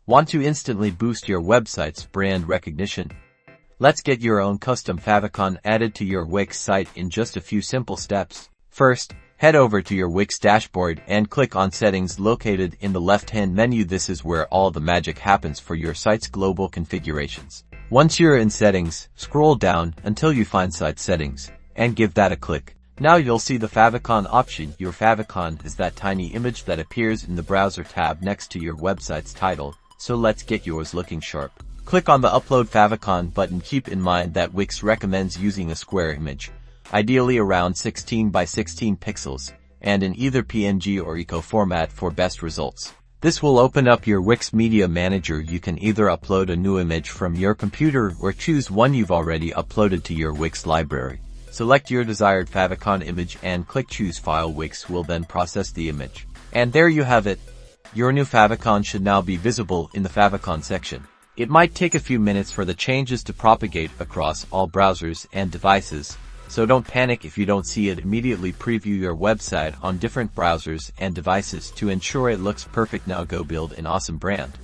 Want to instantly boost your website's brand recognition? Let's get your own custom favicon added to your Wix site in just a few simple steps. First, head over to your Wix dashboard and click on Settings located in the left-hand menu. This is where all the magic happens for your site's global configurations. Once you're in Settings, scroll down until you find Site Settings and give that a click. Now you'll see the Favicon option. Your favicon is that tiny image that appears in the browser tab next to your website's title, so let's get yours looking sharp. Click on the Upload Favicon button. Keep in mind that Wix recommends using a square image, ideally around 16 by 16 pixels, and in either PNG or Eco format for best results. This will open up your Wix Media Manager. You can either upload a new image from your computer or choose one you've already uploaded to your Wix library. Select your desired favicon image and click Choose File. Wix will then process the image. And there you have it. Your new favicon should now be visible in the favicon section. It might take a few minutes for the changes to propagate across all browsers and devices, so don't panic if you don't see it immediately. Preview your website on different browsers and devices to ensure it looks perfect. Now go build an awesome brand.